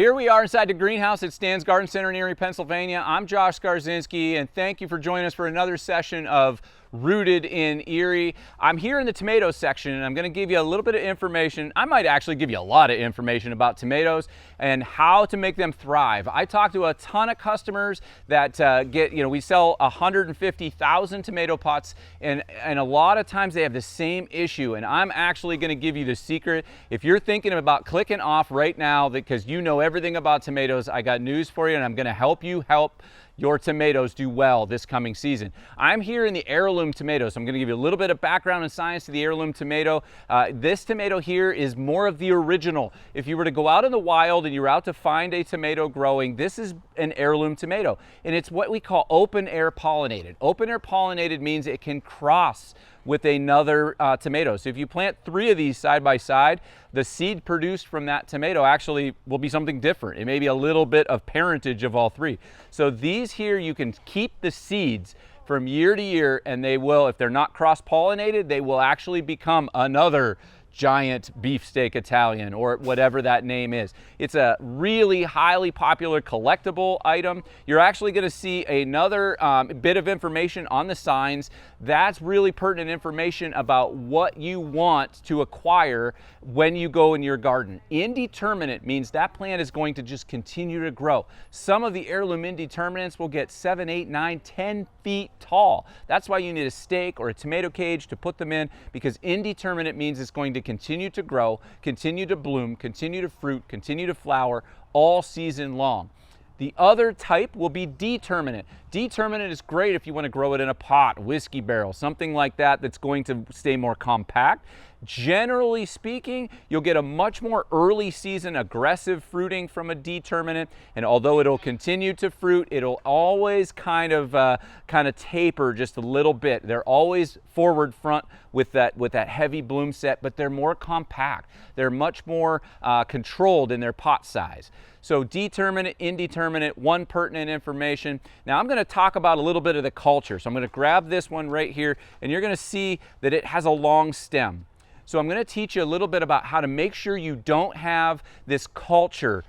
Here we are inside the greenhouse at Stan's Garden Center in Erie, Pennsylvania. I'm Josh Skarzinski, and thank you for joining us for another session of Rooted in Erie. I'm here in the tomato section, and I'm going to give you a little bit of information. I might actually give you a lot of information about tomatoes and how to make them thrive. I talk to a ton of customers that we sell 150,000 tomato pots, and a lot of times they have the same issue, and I'm actually going to give you the secret. If you're thinking about clicking off right now because you know everything about tomatoes, I got news for you, and I'm going to help you help your tomatoes do well this coming season. I'm here in the Heirloom Tomatoes. I'm going to give you a little bit of background and science to the Heirloom Tomato. This tomato here is more of the original. If you were to go out in the wild and you're out to find a tomato growing, this is an heirloom tomato. And it's what we call open air pollinated. Open air pollinated means it can cross with another tomato. So if you plant 3 of these side by side, the seed produced from that tomato actually will be something different. It may be a little bit of parentage of all 3. So these here, you can keep the seeds from year to year, and they will, if they're not cross-pollinated, they will actually become another giant beefsteak Italian or whatever that name is. It's a really highly popular collectible item. You're actually going to see another bit of information on the signs. That's really pertinent information about what you want to acquire when you go in your garden. Indeterminate means that plant is going to just continue to grow. Some of the heirloom indeterminates will get 7, 8, 9, 10 feet tall. That's why you need a stake or a tomato cage to put them in, because indeterminate means it's going to continue to grow, continue to bloom, continue to fruit, continue to flower all season long. The other type will be determinate. Determinate is great if you want to grow it in a pot, whiskey barrel, something like that that's going to stay more compact. Generally speaking, you'll get a much more early season aggressive fruiting from a determinate, and although it'll continue to fruit, it'll always kind of taper just a little bit. They're always forward front with that heavy bloom set, but they're more compact. They're much more controlled in their pot size. So determinate, indeterminate, one pertinent information. Now I'm going to talk about a little bit of the culture. So I'm going to grab this one right here, and you're going to see that it has a long stem. So I'm going to teach you a little bit about how to make sure you don't have this culture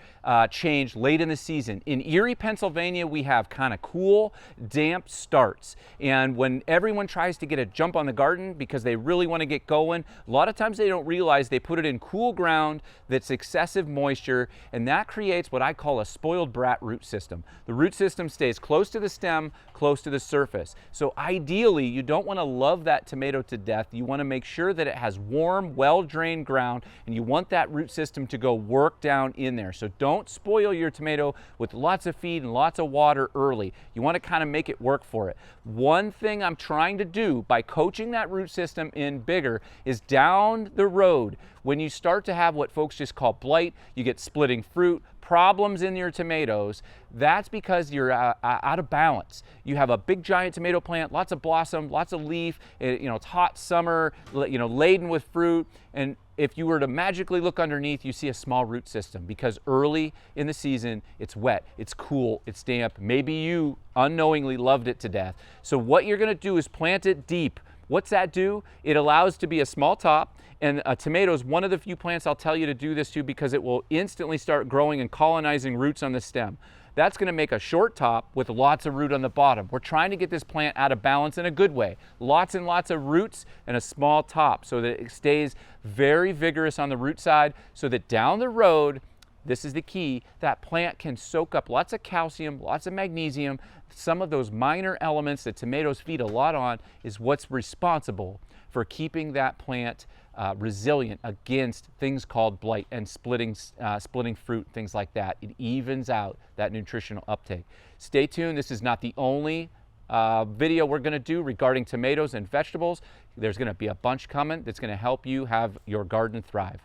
change late in the season. In Erie, Pennsylvania, we have kind of cool, damp starts. And when everyone tries to get a jump on the garden because they really want to get going, a lot of times they don't realize they put it in cool ground that's excessive moisture, and that creates what I call a spoiled brat root system. The root system stays close to the stem, close to the surface. So ideally, you don't want to love that tomato to death. You want to make sure that it has warm, well-drained ground, and you want that root system to go work down in there. So don't spoil your tomato with lots of feed and lots of water early. You want to kind of make it work for it. One thing I'm trying to do by coaching that root system in bigger is down the road, when you start to have what folks just call blight, you get splitting fruit, problems in your tomatoes, that's because you're out of balance. You have a big giant tomato plant, lots of blossom, lots of leaf, it's hot summer, laden with fruit, and if you were to magically look underneath, you see a small root system because early in the season, it's wet, it's cool, it's damp. Maybe you unknowingly loved it to death. So what you're gonna do is plant it deep. What's that do? It allows to be a small top, and a tomato is one of the few plants I'll tell you to do this to because it will instantly start growing and colonizing roots on the stem. That's going to make a short top with lots of root on the bottom. We're trying to get this plant out of balance in a good way. Lots and lots of roots and a small top so that it stays very vigorous on the root side, so that down the road, this is the key, that plant can soak up lots of calcium, lots of magnesium. Some of those minor elements that tomatoes feed a lot on is what's responsible for keeping that plant resilient against things called blight and splitting fruit, things like that. It evens out that nutritional uptake. Stay tuned. This is not the only video we're going to do regarding tomatoes and vegetables. There's going to be a bunch coming that's going to help you have your garden thrive.